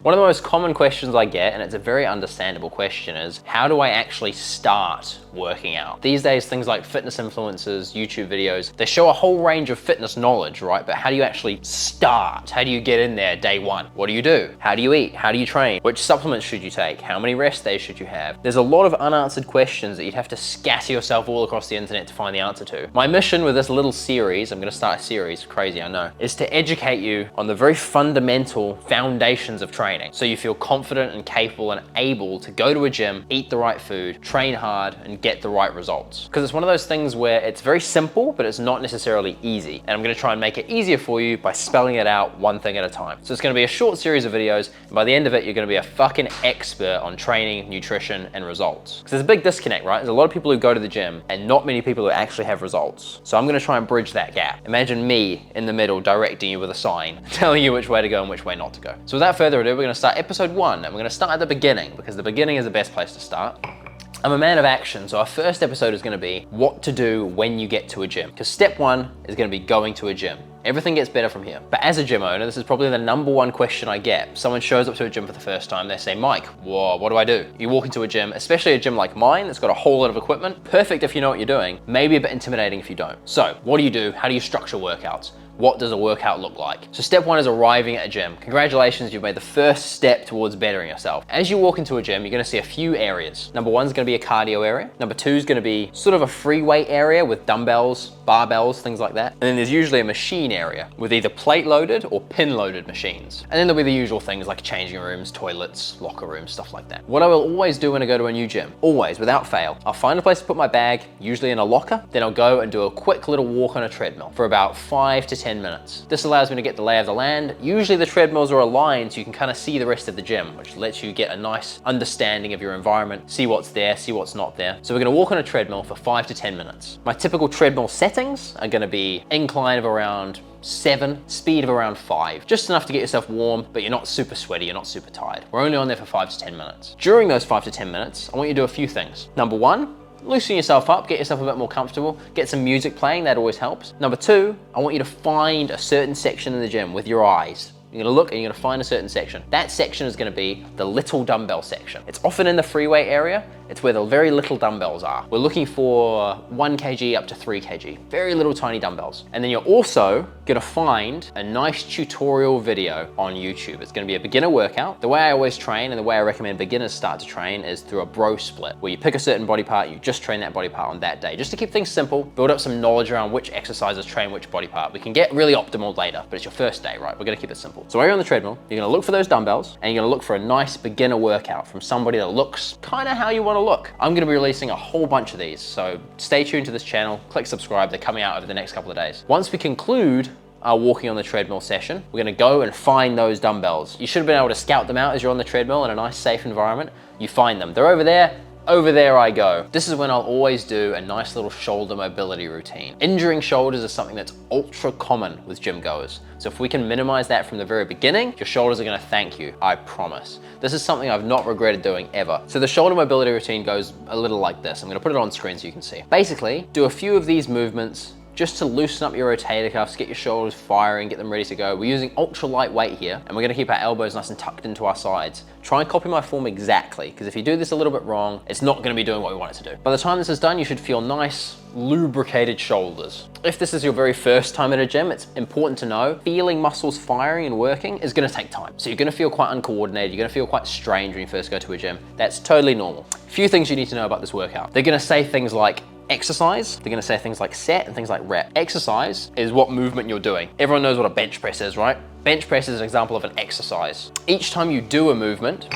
One of the most common questions I get, and it's a very understandable question, is how do I actually start working out? These days, things like fitness influencers, YouTube videos, they show a whole range of fitness knowledge, right? But how do you actually start? How do you get in there day one? What do you do? How do you eat? How do you train? Which supplements should you take? How many rest days should you have? There's a lot of unanswered questions that you'd have to scatter yourself all across the internet to find the answer to. My mission with this little series, I'm gonna start a series, crazy I know, is to educate you on the very fundamental foundations of training. So you feel confident and capable and able to go to a gym, eat the right food, train hard, and get the right results. Because it's one of those things where it's very simple, but it's not necessarily easy. And I'm gonna try and make it easier for you by spelling it out one thing at a time. So it's gonna be a short series of videos, and by the end of it, you're gonna be a fucking expert on training, nutrition, and results. Because there's a big disconnect, right? There's a lot of people who go to the gym and not many people who actually have results. So I'm gonna try and bridge that gap. Imagine me in the middle directing you with a sign, telling you which way to go and which way not to go. So without further ado, we're gonna start episode 1, and we're gonna start at the beginning, because the beginning is the best place to start. I'm a man of action, so our first episode is gonna be what to do when you get to a gym. Because step 1 is gonna be going to a gym. Everything gets better from here. But as a gym owner, this is probably the #1 question I get. Someone shows up to a gym for the first time, they say, Mike, whoa, what do I do? You walk into a gym, especially a gym like mine that's got a whole lot of equipment, perfect if you know what you're doing, maybe a bit intimidating if you don't. So what do you do? How do you structure workouts? What does a workout look like? So step 1 is arriving at a gym. Congratulations, you've made the first step towards bettering yourself. As you walk into a gym, you're gonna see a few areas. Number 1 is gonna be a cardio area. Number 2 is gonna be sort of a free weight area with dumbbells, barbells, things like that. And then there's usually a machine area with either plate loaded or pin loaded machines. And then there'll be the usual things like changing rooms, toilets, locker rooms, stuff like that. What I will always do when I go to a new gym, always, without fail, I'll find a place to put my bag, usually in a locker, then I'll go and do a quick little walk on a treadmill for about 5 to 10 minutes. This allows me to get the lay of the land. Usually the treadmills are aligned so you can kind of see the rest of the gym, which lets you get a nice understanding of your environment, see what's there, see what's not there. So we're gonna walk on a treadmill for 5 to 10 minutes. My typical treadmill settings are gonna be incline of around 7, speed of around 5. Just enough to get yourself warm, but you're not super sweaty, you're not super tired. We're only on there for 5 to 10 minutes. During those 5 to 10 minutes, I want you to do a few things. Number 1, loosen yourself up, get yourself a bit more comfortable, get some music playing, that always helps. Number 2, I want you to find a certain section in the gym with your eyes. You're gonna look and you're gonna find a certain section. That section is gonna be the little dumbbell section. It's often in the free weight area. It's where the very little dumbbells are. We're looking for 1 kg up to 3 kg. Very little tiny dumbbells. And then you're also gonna find a nice tutorial video on YouTube. It's gonna be a beginner workout. The way I always train and the way I recommend beginners start to train is through a bro split, where you pick a certain body part, you just train that body part on that day, just to keep things simple, build up some knowledge around which exercises train which body part. We can get really optimal later, but it's your first day, right? We're gonna keep it simple. So while you're on the treadmill, you're gonna look for those dumbbells and you're gonna look for a nice beginner workout from somebody that looks kind of how you wanna look. I'm gonna be releasing a whole bunch of these, so stay tuned to this channel, click subscribe, they're coming out over the next couple of days. Once we conclude our walking on the treadmill session, we're gonna go and find those dumbbells. You should have been able to scout them out as you're on the treadmill in a nice safe environment. You find them, they're over there I go. This is when I'll always do a nice little shoulder mobility routine. Injuring shoulders is something that's ultra common with gym goers. So if we can minimize that from the very beginning, your shoulders are gonna thank you, I promise. This is something I've not regretted doing ever. So the shoulder mobility routine goes a little like this. I'm gonna put it on screen so you can see. Basically, do a few of these movements just to loosen up your rotator cuffs, get your shoulders firing, get them ready to go. We're using ultra light weight here, and we're gonna keep our elbows nice and tucked into our sides. Try and copy my form exactly, because if you do this a little bit wrong, it's not gonna be doing what we want it to do. By the time this is done, you should feel nice, lubricated shoulders. If this is your very first time at a gym, it's important to know feeling muscles firing and working is gonna take time. So you're gonna feel quite uncoordinated, you're gonna feel quite strange when you first go to a gym. That's totally normal. A few things you need to know about this workout. They're gonna say things like exercise, they're gonna say things like set and things like rep. Exercise is what movement you're doing. Everyone knows what a bench press is, right? Bench press is an example of an exercise. Each time you do a movement,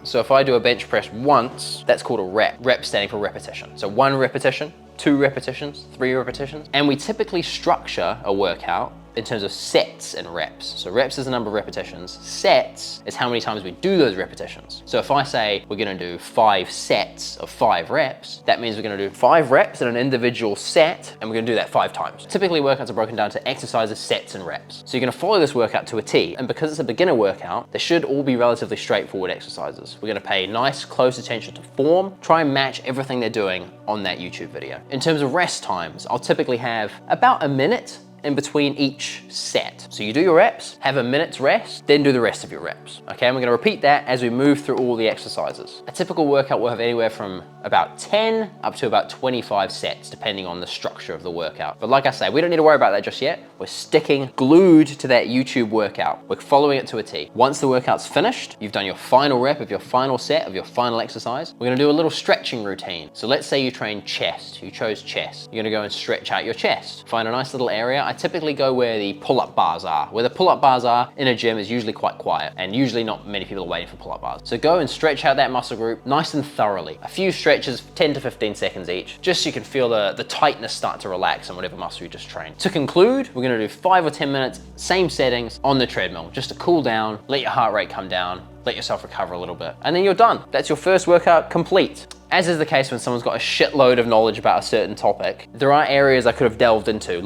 so if I do a bench press once, that's called a rep. Rep standing for repetition. So 1 repetition, 2 repetitions, 3 repetitions. And we typically structure a workout in terms of sets and reps. So reps is the number of repetitions. Sets is how many times we do those repetitions. So if I say we're gonna do 5 sets of 5 reps, that means we're gonna do 5 reps in an individual set, and we're gonna do that 5 times. Typically workouts are broken down to exercises, sets, and reps. So you're gonna follow this workout to a T, and because it's a beginner workout, they should all be relatively straightforward exercises. We're gonna pay nice, close attention to form, try and match everything they're doing on that YouTube video. In terms of rest times, I'll typically have about a minute in between each set. So you do your reps, have a minute's rest, then do the rest of your reps. Okay, and we're gonna repeat that as we move through all the exercises. A typical workout will have anywhere from about 10 up to about 25 sets, depending on the structure of the workout. But like I say, we don't need to worry about that just yet. We're sticking glued to that YouTube workout. We're following it to a T. Once the workout's finished, you've done your final rep of your final set of your final exercise, we're gonna do a little stretching routine. So let's say you train chest, you chose chest. You're gonna go and stretch out your chest. Find a nice little area. I typically go where the pull-up bars are. Where the pull-up bars are in a gym is usually quite quiet, and usually not many people are waiting for pull-up bars. So go and stretch out that muscle group nice and thoroughly. A few stretches, 10 to 15 seconds each, just so you can feel the tightness start to relax on whatever muscle you just trained. To conclude, we're gonna do 5 or 10 minutes, same settings on the treadmill, just to cool down, let your heart rate come down, let yourself recover a little bit, and then you're done. That's your first workout complete. As is the case when someone's got a shitload of knowledge about a certain topic, there are areas I could have delved into in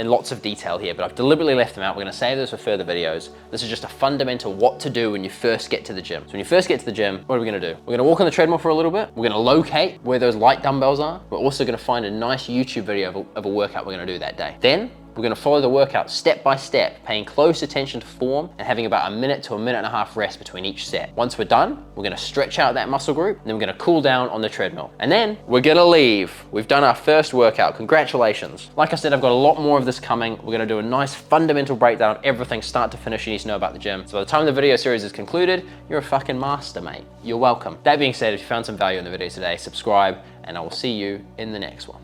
lots of detail here, but I've deliberately left them out. We're gonna save those for further videos. This is just a fundamental what to do when you first get to the gym. So when you first get to the gym, what are we gonna do? We're gonna walk on the treadmill for a little bit. We're gonna locate where those light dumbbells are. We're also gonna find a nice YouTube video of a workout we're gonna do that day. Then, we're gonna follow the workout step by step, paying close attention to form and having about a minute to a minute and a half rest between each set. Once we're done, we're gonna stretch out that muscle group, and then we're gonna cool down on the treadmill. And then we're gonna leave. We've done our first workout, congratulations. Like I said, I've got a lot more of this coming. We're gonna do a nice fundamental breakdown of everything start to finish you need to know about the gym. So by the time the video series is concluded, you're a fucking master, mate. You're welcome. That being said, if you found some value in the video today, subscribe, and I will see you in the next one.